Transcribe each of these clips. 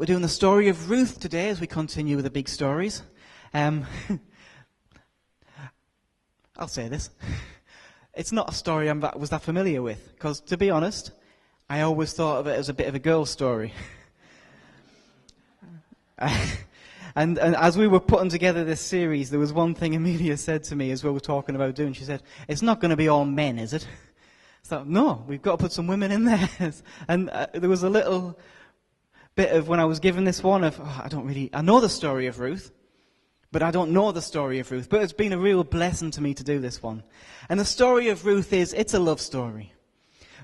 We're doing the story of Ruth today as we continue with the big stories. I'll say this. It's not a story I was that familiar with, because to be honest, I always thought of it as a bit of a girl's story. And as we were putting together this series, there was one thing Amelia said to me as we were talking about doing. She said, "It's not going to be all men, is it?" So, no, we've got to put some women in there. And there was a little bit of, when I was given this one, of, I know the story of Ruth, but I don't know the story of Ruth. But it's been a real blessing to me to do this one. And the story of Ruth it's a love story.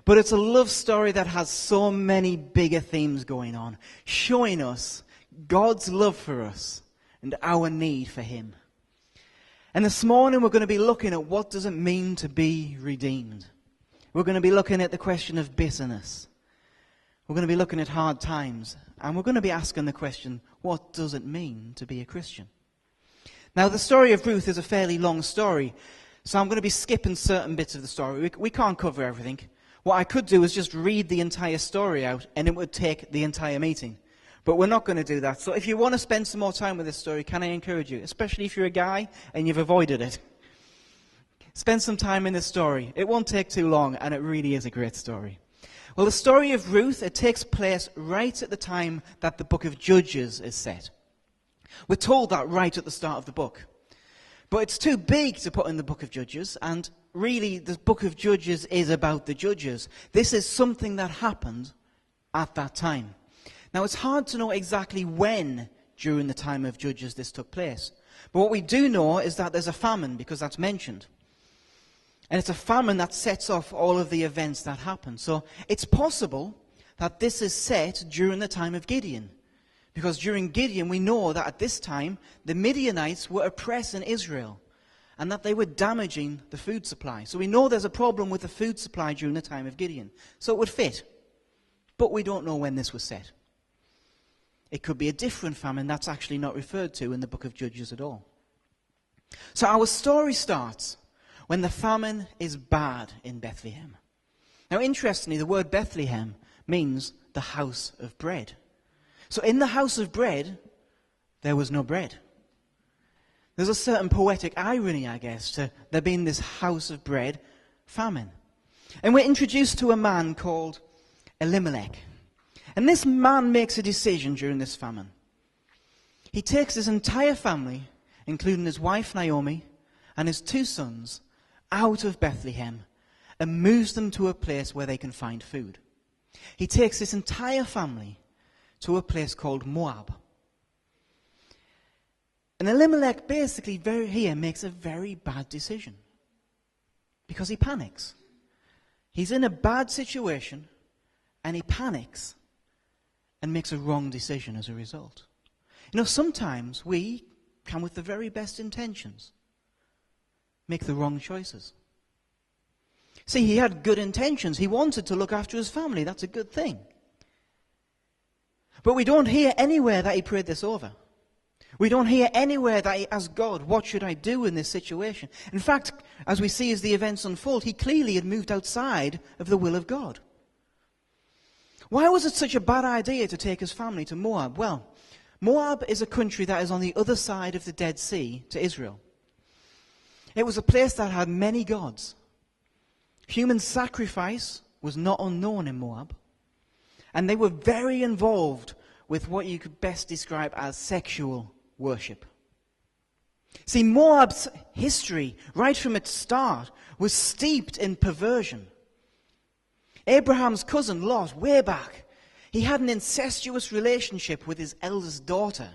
But it's a love story that has so many bigger themes going on, showing us God's love for us and our need for Him. And this morning we're going to be looking at what does it mean to be redeemed. We're going to be looking at the question of bitterness. We're going to be looking at hard times. And we're going to be asking the question, what does it mean to be a Christian? Now, the story of Ruth is a fairly long story, so I'm going to be skipping certain bits of the story. We can't cover everything. What I could do is just read the entire story out, and it would take the entire meeting. But we're not going to do that. So if you want to spend some more time with this story, can I encourage you, especially if you're a guy and you've avoided it, spend some time in this story. It won't take too long, and it really is a great story. Well, the story of Ruth, it takes place right at the time that the book of Judges is set. We're told that right at the start of the book. But it's too big to put in the book of Judges, and really the book of Judges is about the judges. This is something that happened at that time. Now, it's hard to know exactly when during the time of Judges this took place. But what we do know is that there's a famine, because that's mentioned. And it's a famine that sets off all of the events that happen. So it's possible that this is set during the time of Gideon. Because during Gideon, we know that at this time, the Midianites were oppressing Israel. And that they were damaging the food supply. So we know there's a problem with the food supply during the time of Gideon. So it would fit. But we don't know when this was set. It could be a different famine that's actually not referred to in the book of Judges at all. So our story starts when the famine is bad in Bethlehem. Now, interestingly, the word Bethlehem means the house of bread. So in the house of bread, there was no bread. There's a certain poetic irony, I guess, to there being this house of bread famine. And we're introduced to a man called Elimelech. And this man makes a decision during this famine. He takes his entire family, including his wife Naomi and his 2 sons, out of Bethlehem and moves them to a place where they can find food. He takes his entire family to a place called Moab. And Elimelech basically here makes a very bad decision because he panics. He's in a bad situation and he panics and makes a wrong decision as a result. You know, sometimes we can, with the very best intentions, make the wrong choices. See, he had good intentions. He wanted to look after his family. That's a good thing. But we don't hear anywhere that he prayed this over. We don't hear anywhere that he asked God, what should I do in this situation? In fact, as we see as the events unfold, he clearly had moved outside of the will of God. Why was it such a bad idea to take his family to Moab? Well, Moab is a country that is on the other side of the Dead Sea to Israel. It was a place that had many gods. Human sacrifice was not unknown in Moab. And they were very involved with what you could best describe as sexual worship. See, Moab's history, right from its start, was steeped in perversion. Abraham's cousin Lot, way back, he had an incestuous relationship with his eldest daughter,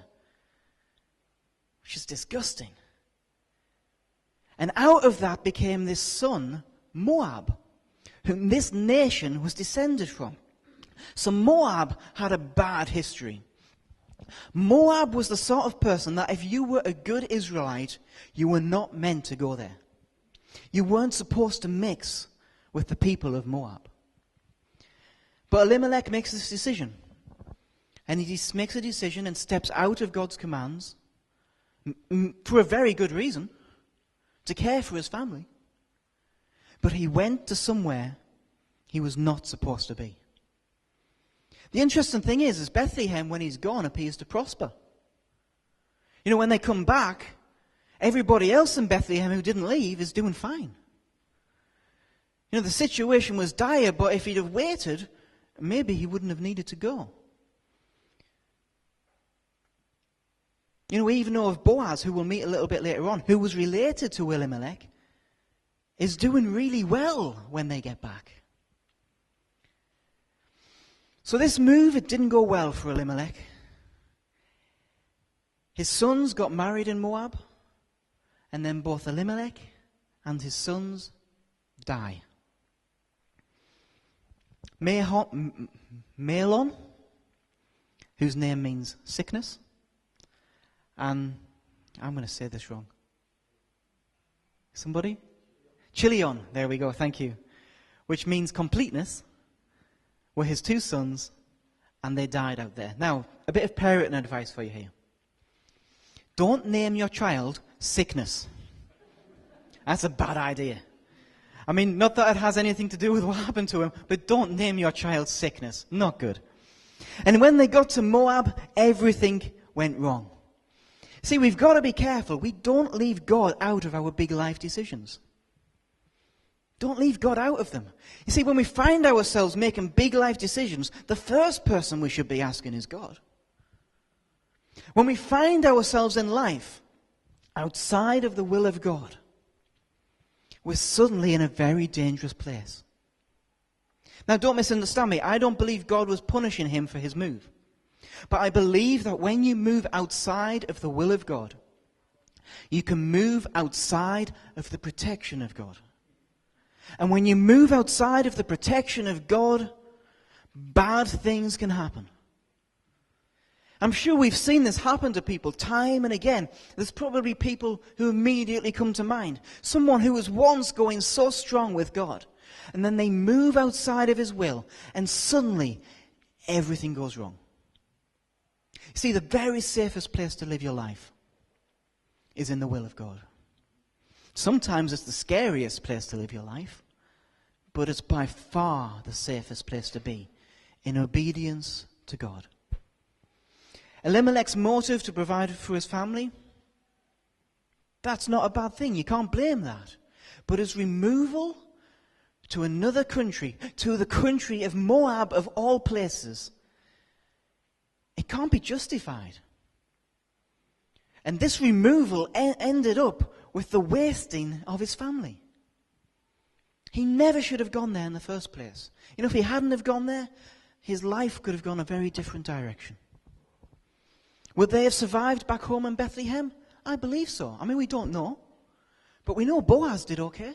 which is disgusting. And out of that became this son, Moab, whom this nation was descended from. So Moab had a bad history. Moab was the sort of person that if you were a good Israelite, you were not meant to go there. You weren't supposed to mix with the people of Moab. But Elimelech makes this decision. And he makes a decision and steps out of God's commands for a very good reason, to care for his family. But he went to somewhere he was not supposed to be. The interesting thing is Bethlehem, when he's gone, appears to prosper. You know, when they come back, everybody else in Bethlehem who didn't leave is doing fine. You know, the situation was dire, but if he'd have waited, maybe he wouldn't have needed to go. You know, we even know of Boaz, who we'll meet a little bit later on, who was related to Elimelech, is doing really well when they get back. So this move, it didn't go well for Elimelech. His sons got married in Moab, and then both Elimelech and his sons die. Mahlon, whose name means sickness, and I'm going to say this wrong. Somebody? Chilion, there we go, thank you. Which means completeness, were his two sons, and they died out there. Now, a bit of parenting advice for you here. Don't name your child sickness. That's a bad idea. I mean, not that it has anything to do with what happened to him, but don't name your child sickness. Not good. And when they got to Moab, everything went wrong. See, we've got to be careful. We don't leave God out of our big life decisions. Don't leave God out of them. You see, when we find ourselves making big life decisions, the first person we should be asking is God. When we find ourselves in life outside of the will of God, we're suddenly in a very dangerous place. Now, don't misunderstand me. I don't believe God was punishing him for his move. But I believe that when you move outside of the will of God, you can move outside of the protection of God. And when you move outside of the protection of God, bad things can happen. I'm sure we've seen this happen to people time and again. There's probably people who immediately come to mind. Someone who was once going so strong with God, and then they move outside of his will, and suddenly everything goes wrong. See, the very safest place to live your life is in the will of God. Sometimes it's the scariest place to live your life, but it's by far the safest place to be, in obedience to God. Elimelech's motive to provide for his family, that's not a bad thing. You can't blame that. But his removal to another country, to the country of Moab of all places, it can't be justified. And this removal ended up with the wasting of his family. He never should have gone there in the first place. You know, if he hadn't have gone there, his life could have gone a very different direction. Would they have survived back home in Bethlehem? I believe so. I mean, we don't know. But we know Boaz did okay.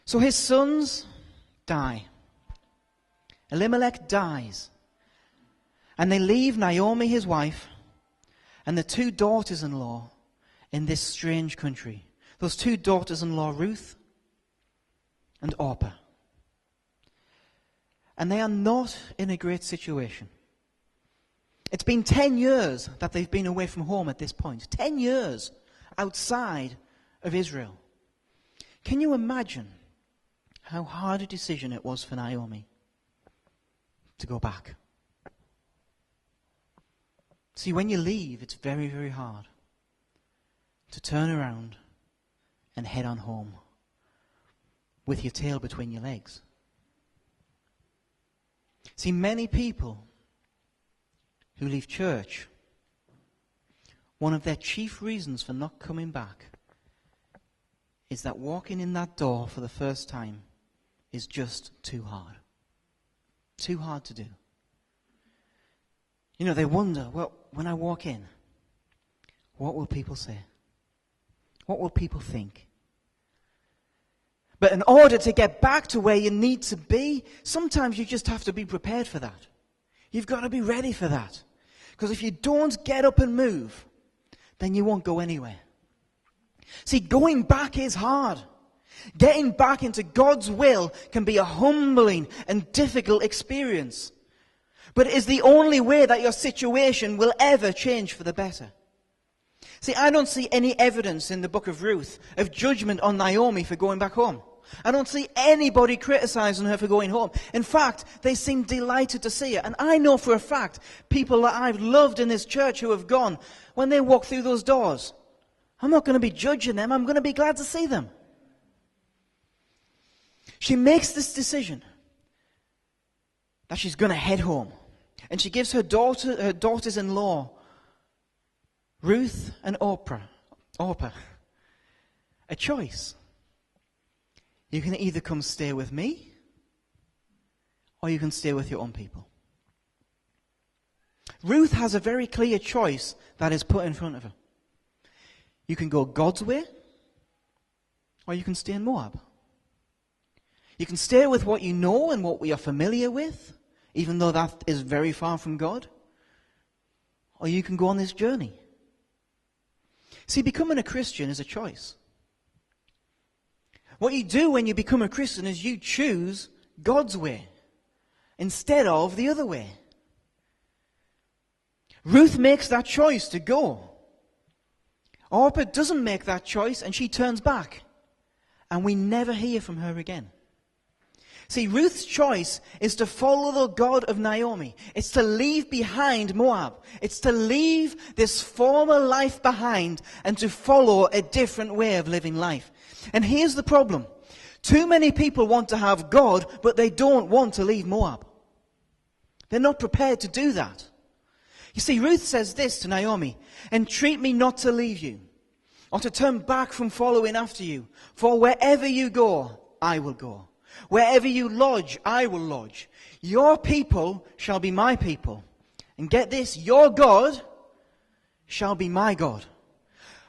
So his sons die. Elimelech dies. And they leave Naomi, his wife, and the two daughters-in-law in this strange country. Those two daughters-in-law, Ruth and Orpah. And they are not in a great situation. It's been 10 years that they've been away from home at this point. 10 years outside of Israel. Can you imagine how hard a decision it was for Naomi to go back? See, when you leave, it's very, very hard to turn around and head on home with your tail between your legs. See, many people who leave church, one of their chief reasons for not coming back is that walking in that door for the first time is just too hard. Too hard to do. You know, they wonder, well, when I walk in, what will people say? What will people think? But in order to get back to where you need to be, sometimes you just have to be prepared for that. You've got to be ready for that. Because if you don't get up and move, then you won't go anywhere. See, going back is hard. Getting back into God's will can be a humbling and difficult experience. But it is the only way that your situation will ever change for the better. See, I don't see any evidence in the book of Ruth of judgment on Naomi for going back home. I don't see anybody criticizing her for going home. In fact, they seem delighted to see her. And I know for a fact, people that I've loved in this church who have gone, when they walk through those doors, I'm not going to be judging them. I'm going to be glad to see them. She makes this decision that she's going to head home. And she gives her daughters-in-law, Ruth and Orpah, a choice. You can either come stay with me, or you can stay with your own people. Ruth has a very clear choice that is put in front of her. You can go God's way, or you can stay in Moab. You can stay with what you know and what we are familiar with, even though that is very far from God, or you can go on this journey. See, becoming a Christian is a choice. What you do when you become a Christian is you choose God's way instead of the other way. Ruth makes that choice to go. Orpah doesn't make that choice, and she turns back. And we never hear from her again. See, Ruth's choice is to follow the God of Naomi. It's to leave behind Moab. It's to leave this former life behind and to follow a different way of living life. And here's the problem. Too many people want to have God, but they don't want to leave Moab. They're not prepared to do that. You see, Ruth says this to Naomi, "Entreat me not to leave you, or to turn back from following after you. For wherever you go, I will go. Wherever you lodge, I will lodge. Your people shall be my people. And get this, your God shall be my God.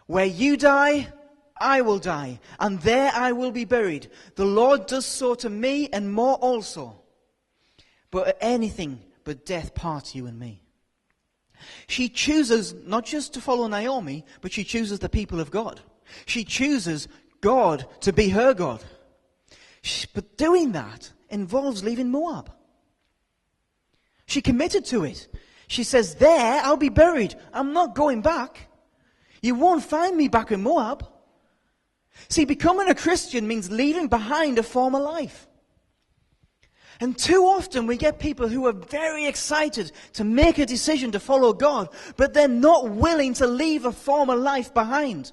Where you die, I will die, and there I will be buried. The Lord does so to me, and more also. But anything but death parts you and me." She chooses not just to follow Naomi, but she chooses the people of God. She chooses God to be her God. But doing that involves leaving Moab. She committed to it. She says, "There I'll be buried. I'm not going back. You won't find me back in Moab." See, becoming a Christian means leaving behind a former life. And too often we get people who are very excited to make a decision to follow God, but they're not willing to leave a former life behind.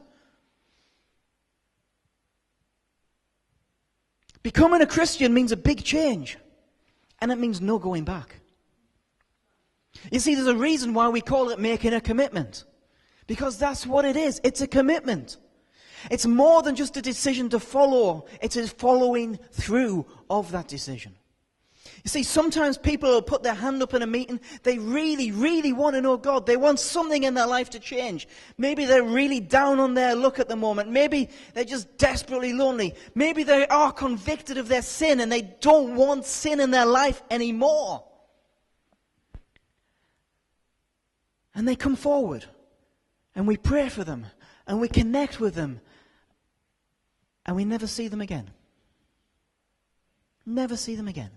Becoming a Christian means a big change, and it means no going back. You see, there's a reason why we call it making a commitment, because that's what it is. It's a commitment. It's more than just a decision to follow. It is following through of that decision. You see, sometimes people will put their hand up in a meeting. They really, really want to know God. They want something in their life to change. Maybe they're really down on their luck at the moment. Maybe they're just desperately lonely. Maybe they are convicted of their sin and they don't want sin in their life anymore. And they come forward and we pray for them and we connect with them and we never see them again. Never see them again.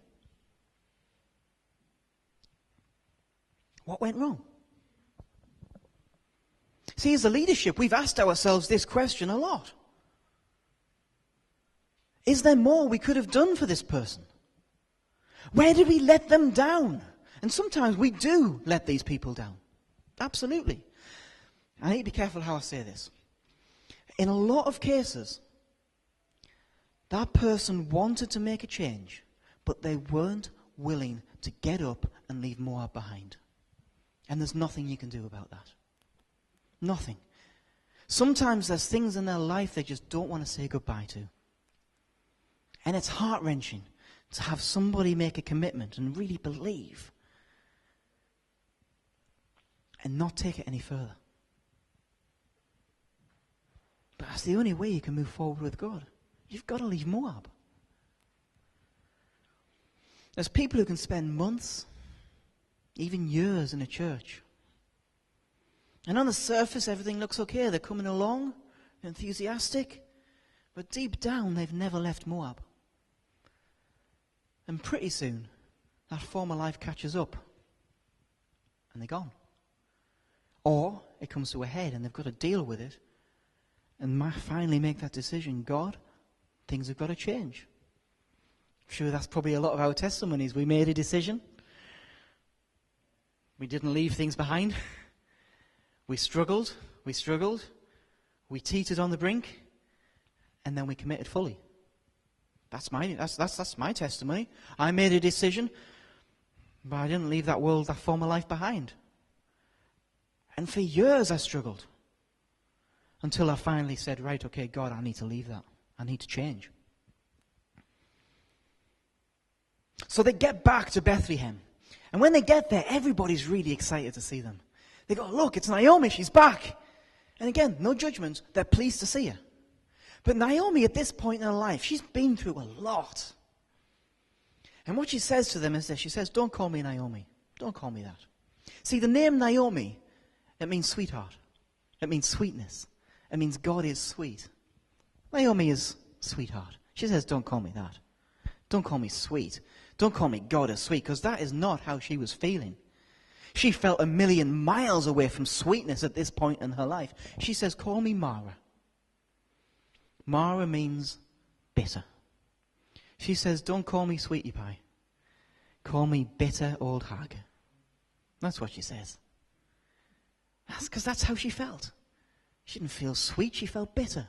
What went wrong? See, as a leadership, we've asked ourselves this question a lot. Is there more we could have done for this person? Where did we let them down? And sometimes we do let these people down. Absolutely. I need to be careful how I say this. In a lot of cases, that person wanted to make a change, but they weren't willing to get up and leave Moab behind. And there's nothing you can do about that. Nothing. Sometimes there's things in their life they just don't want to say goodbye to. And it's heart-wrenching to have somebody make a commitment and really believe and not take it any further. But that's the only way you can move forward with God. You've got to leave Moab. There's people who can spend months, even years in a church. And on the surface, everything looks okay. They're coming along, enthusiastic. But deep down, they've never left Moab. And pretty soon, that former life catches up. And they're gone. Or it comes to a head and they've got to deal with it. And finally make that decision. God, things have got to change. I'm sure that's probably a lot of our testimonies. We made a decision. We didn't leave things behind. We struggled. We teetered on the brink. And then we committed fully. That's my testimony. I made a decision, but I didn't leave that world, that former life behind. And for years I struggled. Until I finally said, right, okay, God, I need to leave that. I need to change. So they get back to Bethlehem. And when they get there, everybody's really excited to see them. They go, look, it's Naomi, she's back. And again, no judgment, they're pleased to see her. But Naomi, at this point in her life, she's been through a lot. And what she says to them is this. She says, don't call me Naomi. Don't call me that. See, the name Naomi, it means sweetheart. It means sweetness. It means God is sweet. Naomi is sweetheart. She says, don't call me that. Don't call me sweet. Don't call me God is sweet, because that is not how she was feeling. She felt a million miles away from sweetness at this point in her life. She says, call me Mara. Mara means bitter. She says, don't call me sweetie pie. Call me bitter old hag. That's what she says. That's because that's how she felt. She didn't feel sweet, she felt bitter.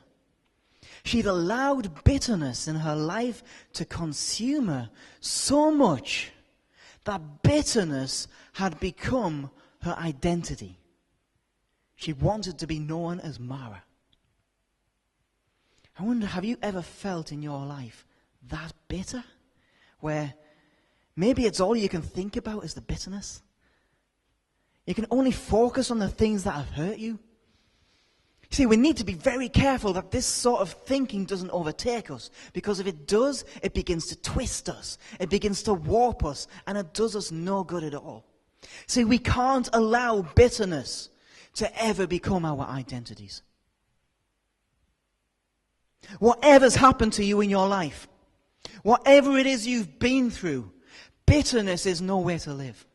She'd allowed bitterness in her life to consume her so much that bitterness had become her identity. She wanted to be known as Mara. I wonder, have you ever felt in your life that bitter? Where maybe it's all you can think about is the bitterness. You can only focus on the things that have hurt you. See, we need to be very careful that this sort of thinking doesn't overtake us. Because if it does, it begins to twist us. It begins to warp us. And it does us no good at all. See, we can't allow bitterness to ever become our identities. Whatever's happened to you in your life, whatever it is you've been through, bitterness is nowhere to live.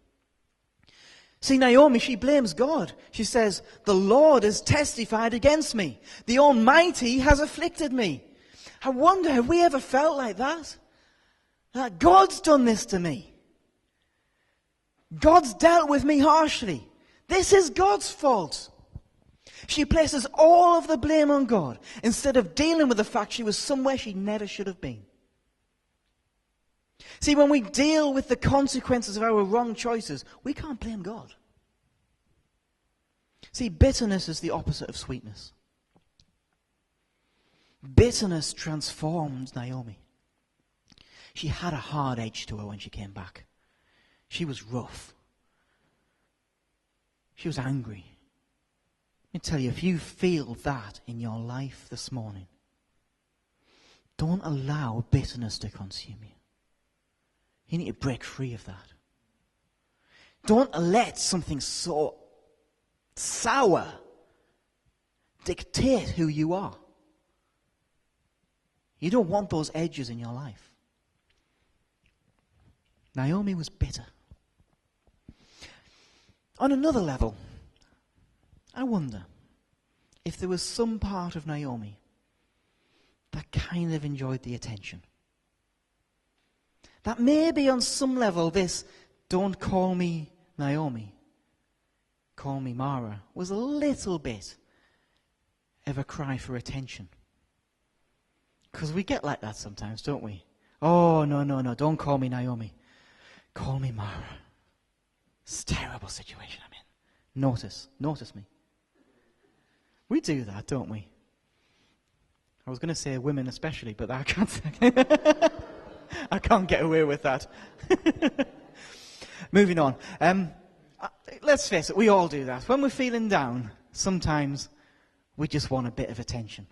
See, Naomi, she blames God. She says, the Lord has testified against me. The Almighty has afflicted me. I wonder, have we ever felt like that? That God's done this to me. God's dealt with me harshly. This is God's fault. She places all of the blame on God instead of dealing with the fact she was somewhere she never should have been. See, when we deal with the consequences of our wrong choices, we can't blame God. See, bitterness is the opposite of sweetness. Bitterness transformed Naomi. She had a hard edge to her when she came back. She was rough. She was angry. Let me tell you, if you feel that in your life this morning, don't allow bitterness to consume you. You need to break free of that. Don't let something so sour dictate who you are. You don't want those edges in your life. Naomi was bitter. On another level, I wonder if there was some part of Naomi that kind of enjoyed the attention. That maybe on some level this, don't call me Naomi, call me Mara, was a little bit of a cry for attention. Because we get like that sometimes, don't we? Oh, no, don't call me Naomi. Call me Mara. It's a terrible situation I'm in. Notice me. We do that, don't we? I was going to say women especially, but I can't say. I can't get away with that. Moving on. Let's face it, we all do that. When we're feeling down, sometimes we just want a bit of attention.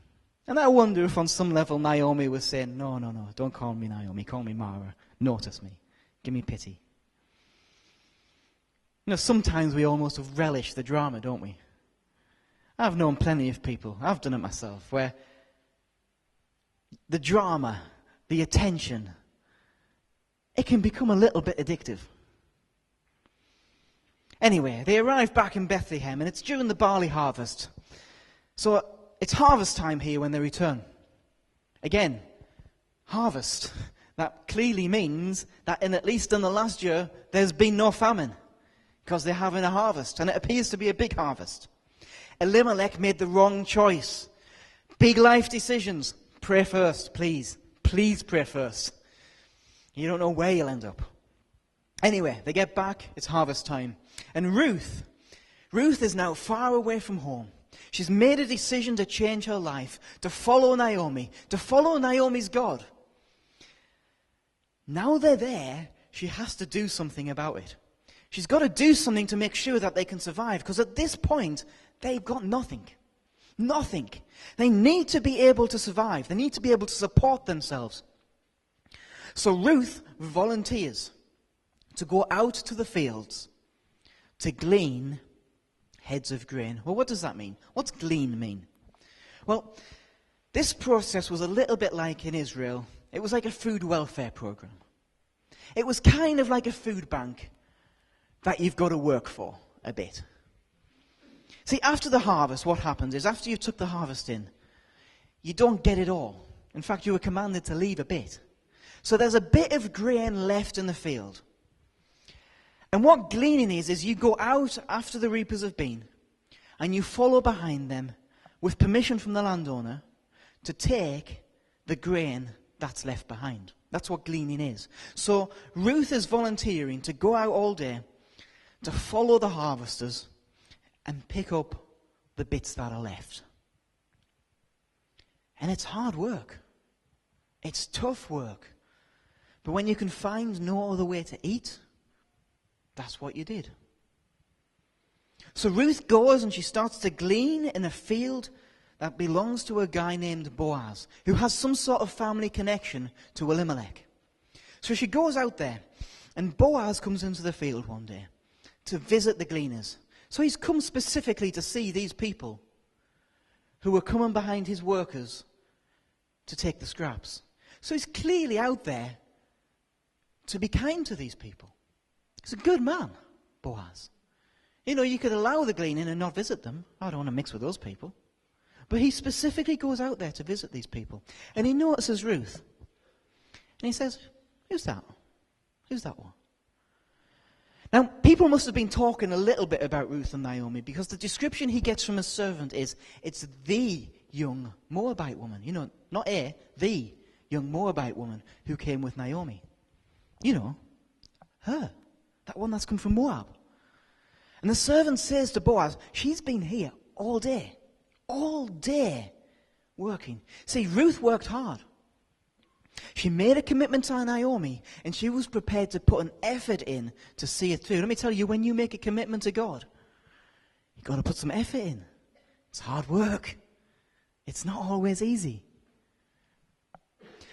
And I wonder if on some level Naomi was saying, no, don't call me Naomi, call me Mara. Notice me. Give me pity. You know, sometimes we almost relish the drama, don't we? I've known plenty of people, I've done it myself, where the drama, the attention, it can become a little bit addictive. Anyway, they arrive back in Bethlehem, and it's during the barley harvest. So it's harvest time here when they return. Again, harvest. That clearly means that at least in the last year, there's been no famine, because they're having a harvest, and it appears to be a big harvest. Elimelech made the wrong choice. Big life decisions. Pray first, please. Please pray first. You don't know where you'll end up. Anyway, they get back. It's harvest time. And Ruth is now far away from home. She's made a decision to change her life, to follow Naomi, to follow Naomi's God. Now they're there, she has to do something about it. She's got to do something to make sure that they can survive, because at this point, they've got nothing. Nothing. They need to be able to survive. They need to be able to support themselves. So Ruth volunteers to go out to the fields to glean heads of grain. Well, what does that mean? What's glean mean? Well, this process was a little bit like in Israel. It was like a food welfare program. It was kind of like a food bank that you've got to work for a bit. See, after the harvest, what happens is after you took the harvest in, you don't get it all. In fact, you were commanded to leave a bit. So there's a bit of grain left in the field. And what gleaning is you go out after the reapers have been, and you follow behind them with permission from the landowner to take the grain that's left behind. That's what gleaning is. So Ruth is volunteering to go out all day to follow the harvesters and pick up the bits that are left. And it's hard work. It's tough work. But when you can find no other way to eat, that's what you did. So Ruth goes and she starts to glean in a field that belongs to a guy named Boaz, who has some sort of family connection to Elimelech. So she goes out there, and Boaz comes into the field one day to visit the gleaners. So he's come specifically to see these people who were coming behind his workers to take the scraps. So he's clearly out there to be kind to these people. He's a good man, Boaz. You know, you could allow the gleaning and not visit them. I don't want to mix with those people. But he specifically goes out there to visit these people. And he notices Ruth. And he says, who's that? Who's that one? Now, people must have been talking a little bit about Ruth and Naomi, because the description he gets from his servant is, it's the young Moabite woman. You know, not the young Moabite woman who came with Naomi. You know, her. That one that's come from Moab. And the servant says to Boaz, she's been here all day working. See, Ruth worked hard. She made a commitment to Naomi, and she was prepared to put an effort in to see it through. Let me tell you, when you make a commitment to God, you've got to put some effort in. It's hard work. It's not always easy.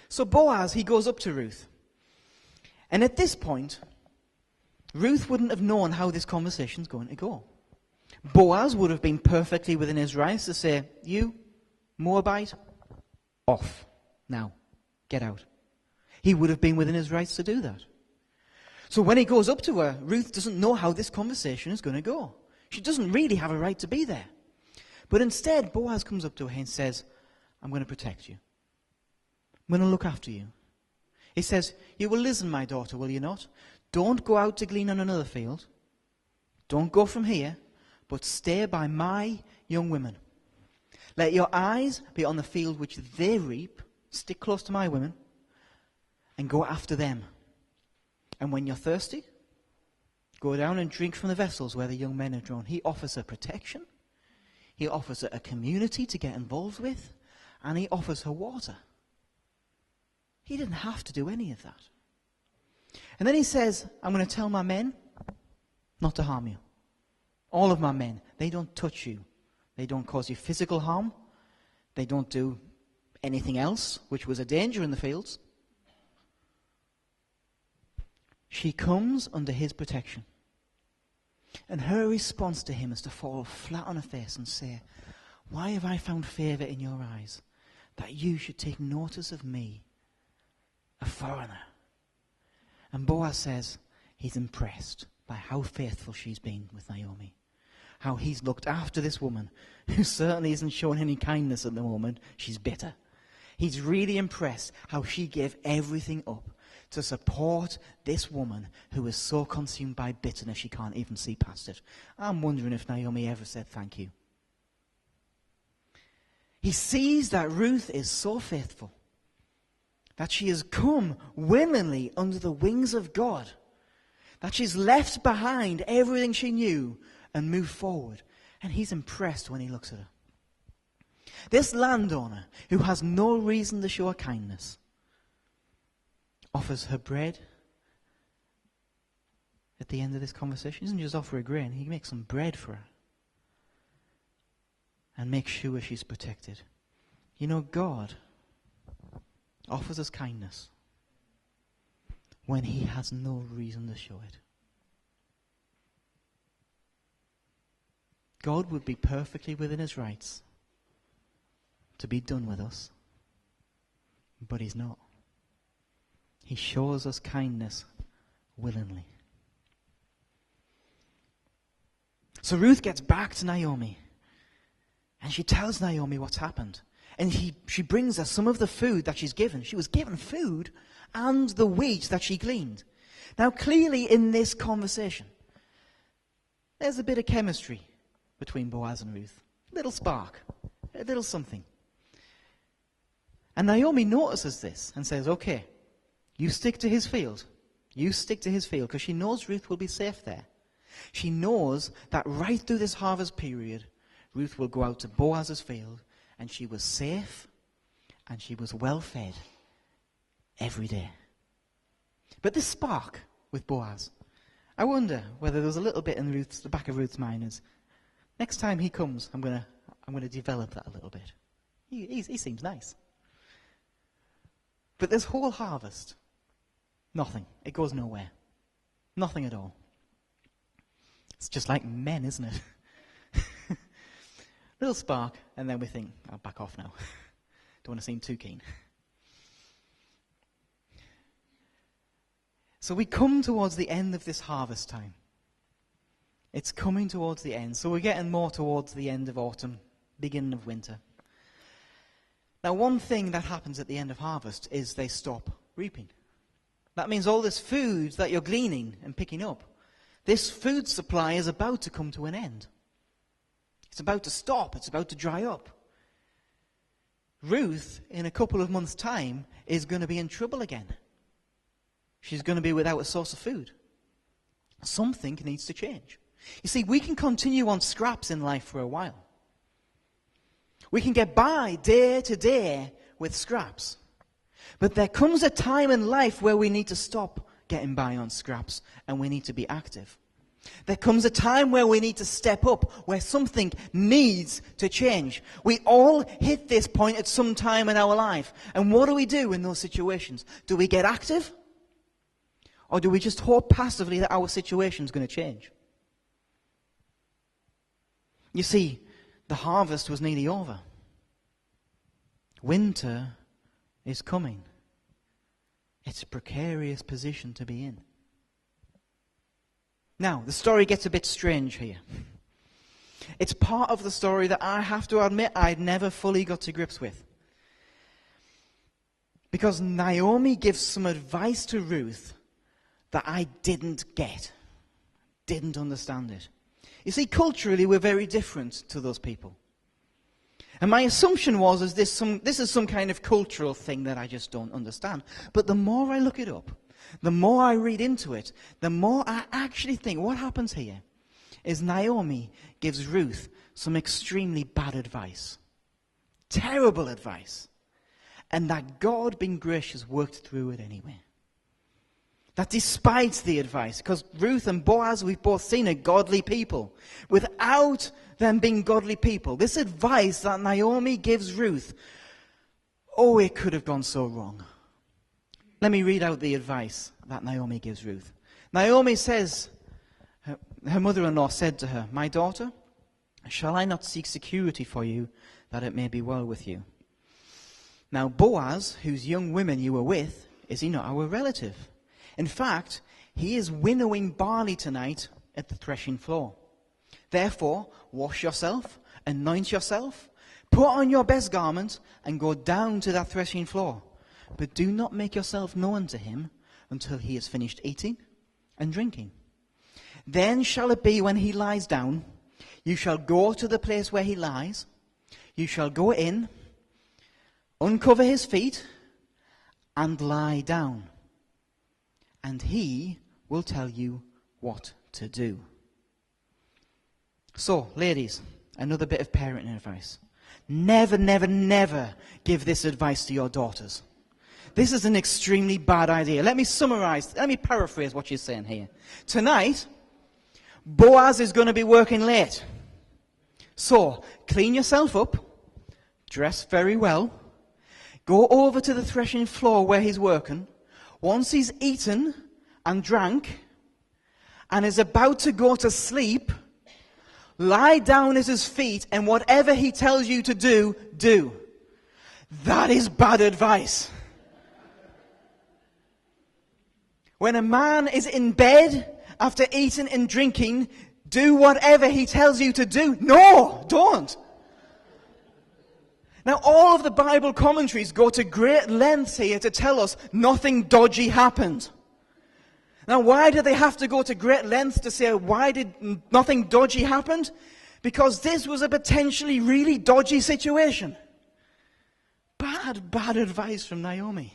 So Boaz, he goes up to Ruth. And at this point, Ruth wouldn't have known how this conversation's going to go. Boaz would have been perfectly within his rights to say, you, Moabite, off now. Get out. He would have been within his rights to do that. So when he goes up to her, Ruth doesn't know how this conversation is going to go. She doesn't really have a right to be there. But instead, Boaz comes up to her and says, I'm going to protect you. I'm going to look after you. He says, you will listen, my daughter, will you not? Don't go out to glean on another field. Don't go from here, but stay by my young women. Let your eyes be on the field which they reap. Stick close to my women and go after them. And when you're thirsty, go down and drink from the vessels where the young men are drawn. He offers her protection. He offers her a community to get involved with. And he offers her water. He didn't have to do any of that. And then he says, I'm going to tell my men not to harm you. All of my men, they don't touch you. They don't cause you physical harm. They don't do anything else, which was a danger in the fields. She comes under his protection. And her response to him is to fall flat on her face and say, why have I found favor in your eyes that you should take notice of me, a foreigner? And Boaz says he's impressed by how faithful she's been with Naomi. How he's looked after this woman who certainly isn't showing any kindness at the moment. She's bitter. He's really impressed how she gave everything up to support this woman who is so consumed by bitterness she can't even see past it. I'm wondering if Naomi ever said thank you. He sees that Ruth is so faithful, that she has come willingly under the wings of God, that she's left behind everything she knew and moved forward. And he's impressed when he looks at her. This landowner, who has no reason to show her kindness, offers her bread at the end of this conversation. He doesn't just offer her grain, he makes some bread for her and makes sure she's protected. You know, God offers us kindness when he has no reason to show it. God would be perfectly within his rights to be done with us, but he's not. He shows us kindness willingly. So Ruth gets back to Naomi, and she tells Naomi what's happened. And she brings her some of the food that she's given. She was given food and the wheat that she gleaned. Now, clearly in this conversation, there's a bit of chemistry between Boaz and Ruth. A little spark, a little something. And Naomi notices this and says, okay, you stick to his field. You stick to his field, because she knows Ruth will be safe there. She knows that right through this harvest period, Ruth will go out to Boaz's field, and she was safe and she was well fed every day. But this spark with Boaz, I wonder whether there was a little bit in the back of Ruth's mind is, next time he comes, I'm going to develop that a little bit. He seems nice. But this whole harvest, nothing. It goes nowhere. Nothing at all. It's just like men, isn't it? Little spark, and then we think, I'll back off now. Don't want to seem too keen. So we come towards the end of this harvest time. It's coming towards the end. So we're getting more towards the end of autumn, beginning of winter. Now, one thing that happens at the end of harvest is they stop reaping. That means all this food that you're gleaning and picking up, this food supply is about to come to an end. It's about to stop. It's about to dry up. Ruth, in a couple of months' time, is going to be in trouble again. She's going to be without a source of food. Something needs to change. You see, we can continue on scraps in life for a while. We can get by day to day with scraps. But there comes a time in life where we need to stop getting by on scraps and we need to be active. There comes a time where we need to step up, where something needs to change. We all hit this point at some time in our life. And what do we do in those situations? Do we get active? Or do we just hope passively that our situation is going to change? You see, the harvest was nearly over. Winter is coming. It's a precarious position to be in. Now, the story gets a bit strange here. It's part of the story that I have to admit I'd never fully got to grips with. Because Naomi gives some advice to Ruth that I didn't get, didn't understand it. You see, culturally, we're very different to those people. And my assumption was, this is some kind of cultural thing that I just don't understand. But the more I look it up, the more I read into it, the more I actually think what happens here is Naomi gives Ruth some extremely bad advice. Terrible advice. And that God, being gracious, worked through it anyway. That despite the advice, because Ruth and Boaz, we've both seen, are godly people. Without them being godly people, this advice that Naomi gives Ruth, oh, it could have gone so wrong. Let me read out the advice that Naomi gives Ruth. Naomi says, her mother-in-law said to her, "My daughter, shall I not seek security for you, that it may be well with you? Now Boaz, whose young women you were with, is he not our relative? In fact, he is winnowing barley tonight at the threshing floor. Therefore, wash yourself, anoint yourself, put on your best garment and go down to that threshing floor. But do not make yourself known to him until he has finished eating and drinking. Then shall it be when he lies down, you shall go to the place where he lies. You shall go in, uncover his feet, and lie down. And he will tell you what to do. So, ladies, another bit of parenting advice. Never, never, never give this advice to your daughters. This is an extremely bad idea. Let me paraphrase what she's saying here. Tonight, Boaz is going to be working late. So, clean yourself up, dress very well, go over to the threshing floor where he's working. Once he's eaten and drank and is about to go to sleep, lie down at his feet, and whatever he tells you to do, do. That is bad advice. When a man is in bed after eating and drinking, do whatever he tells you to do. No, don't. Now, all of the Bible commentaries go to great lengths here to tell us nothing dodgy happened. Now, why do they have to go to great lengths to say why did nothing dodgy happen? Because this was a potentially really dodgy situation. Bad advice from Naomi.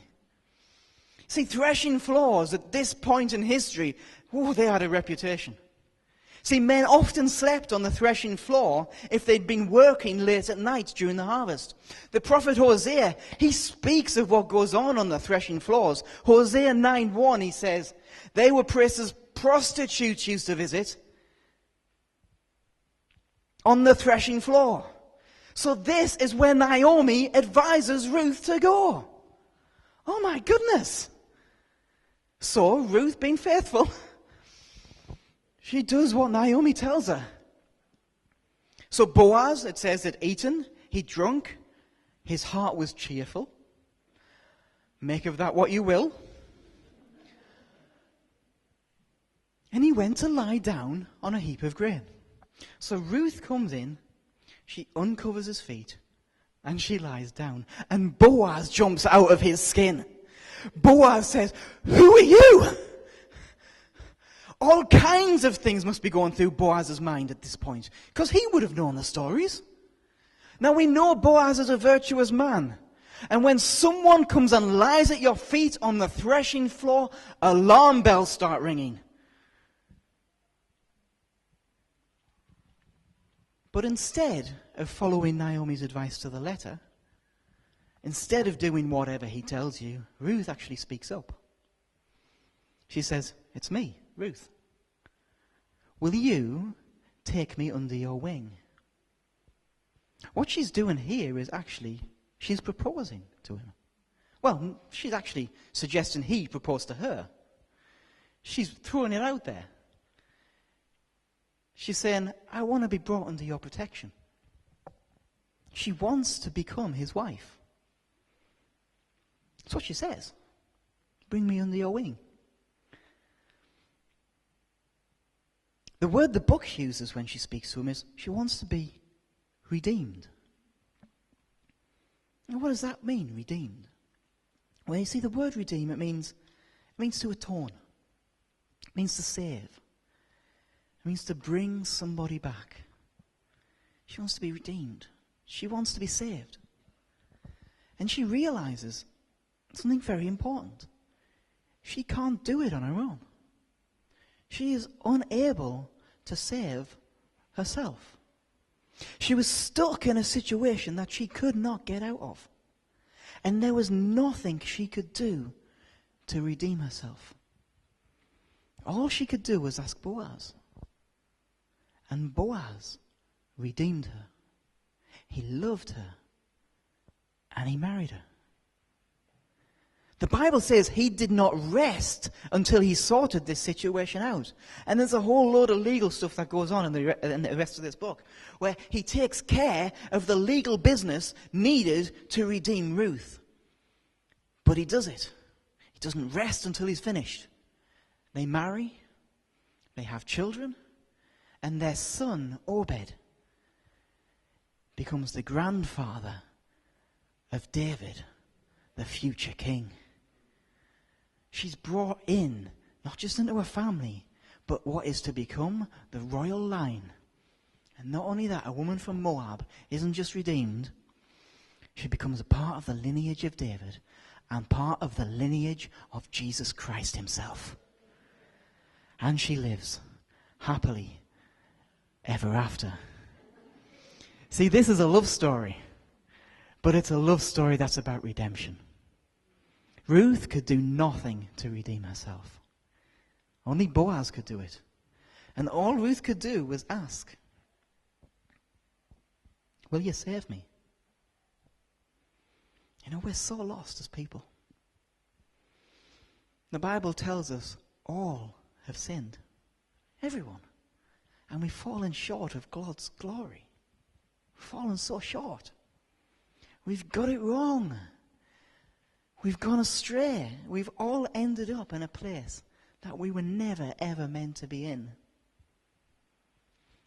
See, threshing floors at this point in history, they had a reputation. See, men often slept on the threshing floor if they'd been working late at night during the harvest. The prophet Hosea, he speaks of what goes on the threshing floors. Hosea 9:1, he says, they were places prostitutes used to visit on the threshing floor. So this is where Naomi advises Ruth to go. Oh my goodness. So Ruth, being faithful, she does what Naomi tells her. So Boaz, it says, had eaten, he drunk, his heart was cheerful. Make of that what you will. And he went to lie down on a heap of grain. So Ruth comes in, she uncovers his feet, and she lies down. And Boaz jumps out of his skin. Boaz says, "Who are you?" All kinds of things must be going through Boaz's mind at this point, because he would have known the stories. Now we know Boaz is a virtuous man. And when someone comes and lies at your feet on the threshing floor, alarm bells start ringing. But instead of following Naomi's advice to the letter, instead of doing whatever he tells you, Ruth actually speaks up. She says, "It's me, Ruth. Will you take me under your wing?" What she's doing here is actually, she's proposing to him. Well, she's actually suggesting he propose to her. She's throwing it out there. She's saying, I want to be brought under your protection. She wants to become his wife. That's what she says. Bring me under your wing. The word the book uses when she speaks to him is she wants to be redeemed. And what does that mean, redeemed? Well, you see, the word redeem, it means to atone. It means to save. It means to bring somebody back. She wants to be redeemed. She wants to be saved. And she realizes something very important. She can't do it on her own. She is unable to save herself. She was stuck in a situation that she could not get out of. And there was nothing she could do to redeem herself. All she could do was ask Boaz. And Boaz redeemed her. He loved her. And he married her. The Bible says he did not rest until he sorted this situation out. And there's a whole load of legal stuff that goes on in the rest of this book, where he takes care of the legal business needed to redeem Ruth. But he does it. He doesn't rest until he's finished. They marry, they have children, and their son, Obed, becomes the grandfather of David, the future king. She's brought in, not just into her family, but what is to become the royal line. And not only that, a woman from Moab isn't just redeemed, she becomes a part of the lineage of David and part of the lineage of Jesus Christ himself. And she lives happily ever after. See, this is a love story, but it's a love story that's about redemption. Ruth could do nothing to redeem herself. Only Boaz could do it. And all Ruth could do was ask, will you save me? You know, we're so lost as people. The Bible tells us all have sinned. Everyone. And we've fallen short of God's glory. We've fallen so short. We've got it wrong. We've gone astray. We've all ended up in a place that we were never, ever meant to be in.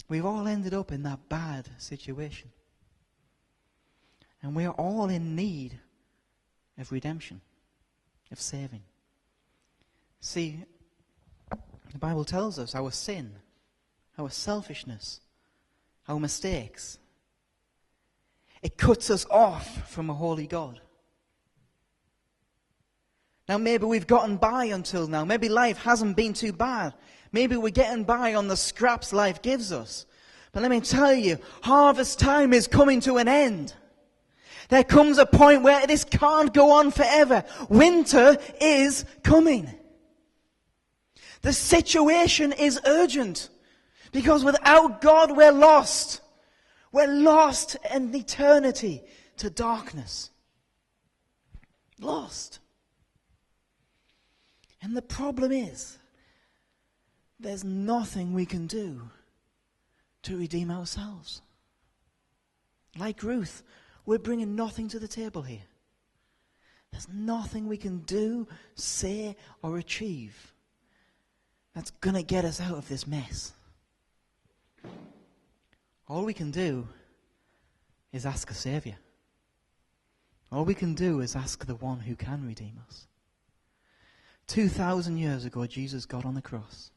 We've all ended up in that bad situation. And we are all in need of redemption, of saving. See, the Bible tells us our sin, our selfishness, our mistakes, it cuts us off from a holy God. Now maybe we've gotten by until now. Maybe life hasn't been too bad. Maybe we're getting by on the scraps life gives us. But let me tell you, harvest time is coming to an end. There comes a point where this can't go on forever. Winter is coming. The situation is urgent. Because without God, we're lost. We're lost in eternity to darkness. Lost. And the problem is, there's nothing we can do to redeem ourselves. Like Ruth, we're bringing nothing to the table here. There's nothing we can do, say, or achieve that's going to get us out of this mess. All we can do is ask a Savior. All we can do is ask the one who can redeem us. 2,000 years ago, Jesus got on the cross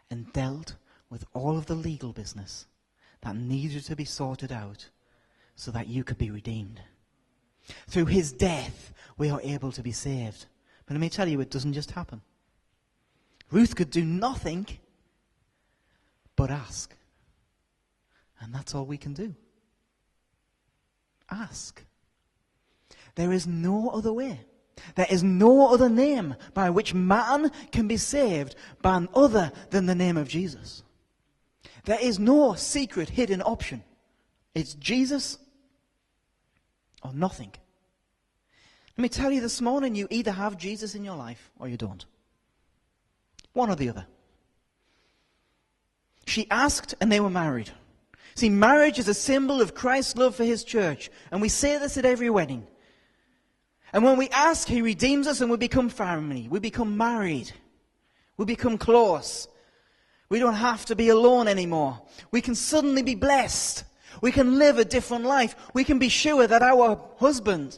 and dealt with all of the legal business that needed to be sorted out so that you could be redeemed. Through his death, we are able to be saved. But let me tell you, it doesn't just happen. Ruth could do nothing but ask. And that's all we can do. Ask. There is no other way. There is no other name by which man can be saved other than the name of Jesus. There is no secret hidden option. It's Jesus or nothing. Let me tell you this morning, you either have Jesus in your life or you don't. One or the other. She asked and they were married. See, marriage is a symbol of Christ's love for his church. And we say this at every wedding. And when we ask, he redeems us and we become family. We become married. We become close. We don't have to be alone anymore. We can suddenly be blessed. We can live a different life. We can be sure that our husband,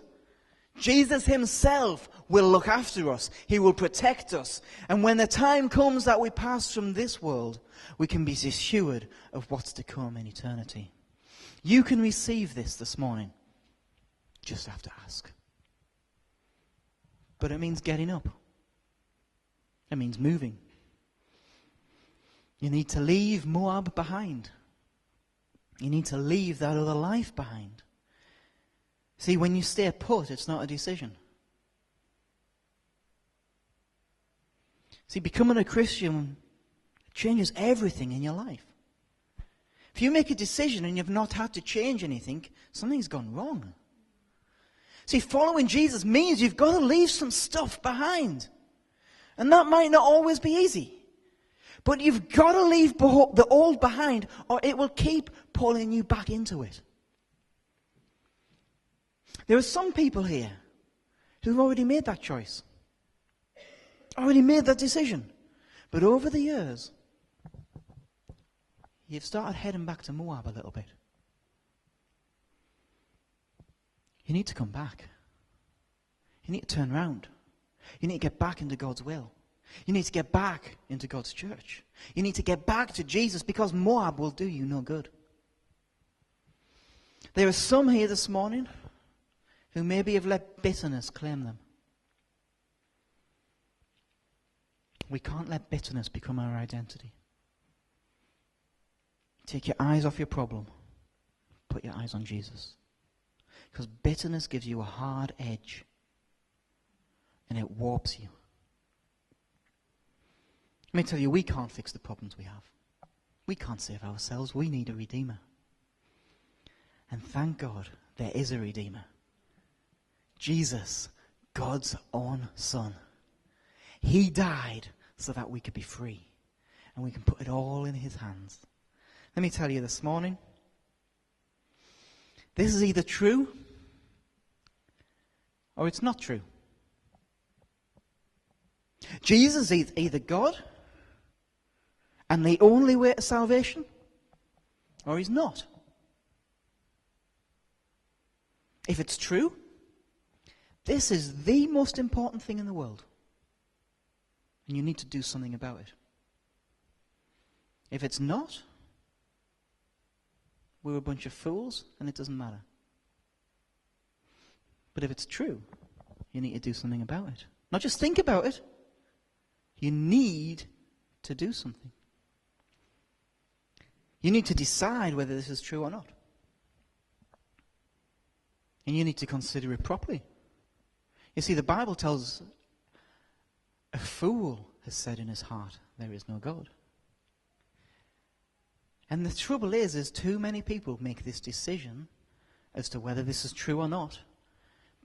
Jesus himself, will look after us. He will protect us. And when the time comes that we pass from this world, we can be assured of what's to come in eternity. You can receive this morning. Just have to ask. But it means getting up. It means moving. You need to leave Moab behind. You need to leave that other life behind. See, when you stay put, it's not a decision. See, becoming a Christian changes everything in your life. If you make a decision and you've not had to change anything, something's gone wrong. See, following Jesus means you've got to leave some stuff behind. And that might not always be easy. But you've got to leave the old behind or it will keep pulling you back into it. There are some people here who've already made that choice. Already made that decision. But over the years, you've started heading back to Moab a little bit. You need to come back. You need to turn around. You need to get back into God's will. You need to get back into God's church. You need to get back to Jesus, because Moab will do you no good. There are some here this morning who maybe have let bitterness claim them. We can't let bitterness become our identity. Take your eyes off your problem. Put your eyes on Jesus. Because bitterness gives you a hard edge. And it warps you. Let me tell you, we can't fix the problems we have. We can't save ourselves. We need a Redeemer. And thank God there is a Redeemer. Jesus, God's own Son. He died so that we could be free. And we can put it all in His hands. Let me tell you this morning, this is either true or it's not true. Jesus is either God and the only way to salvation, or He's not. If it's true, this is the most important thing in the world. And you need to do something about it. If it's not, we're a bunch of fools and it doesn't matter. But if it's true, you need to do something about it. Not just think about it. You need to do something. You need to decide whether this is true or not. And you need to consider it properly. You see, the Bible tells us a fool has said in his heart, there is no God. And the trouble is too many people make this decision as to whether this is true or not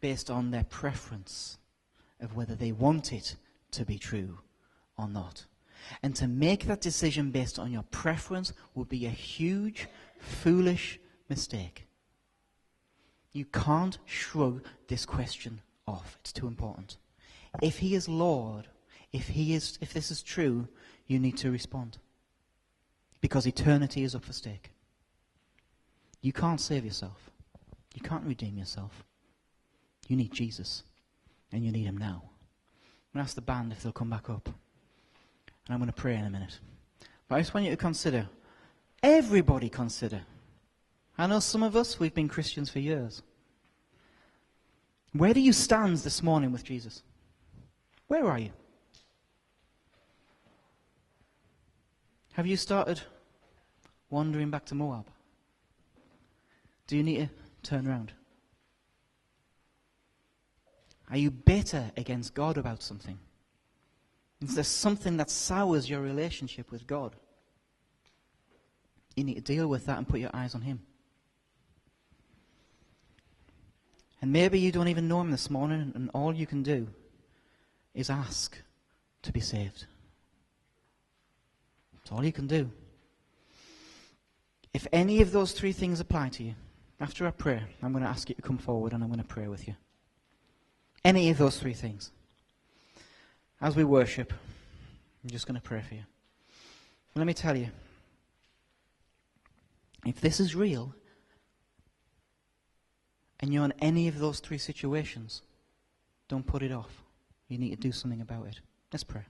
based on their preference of whether they want it to be true or not. And to make that decision based on your preference would be a huge, foolish mistake. You can't shrug this question off. It's too important. If He is Lord, if this is true, you need to respond. Because eternity is up for stake. You can't save yourself. You can't redeem yourself. You need Jesus. And you need Him now. I'm going to ask the band if they'll come back up. And I'm going to pray in a minute. But I just want you to consider. Everybody consider. I know some of us, we've been Christians for years. Where do you stand this morning with Jesus? Where are you? Have you started wandering back to Moab? Do you need to turn around? Are you bitter against God about something? Is there something that sours your relationship with God? You need to deal with that and put your eyes on Him. And maybe you don't even know Him this morning, and all you can do is ask to be saved. That's all you can do. If any of those three things apply to you, after I pray, I'm going to ask you to come forward and I'm going to pray with you. Any of those three things. As we worship, I'm just going to pray for you. Let me tell you, if this is real, and you're in any of those three situations, don't put it off. You need to do something about it. Let's pray.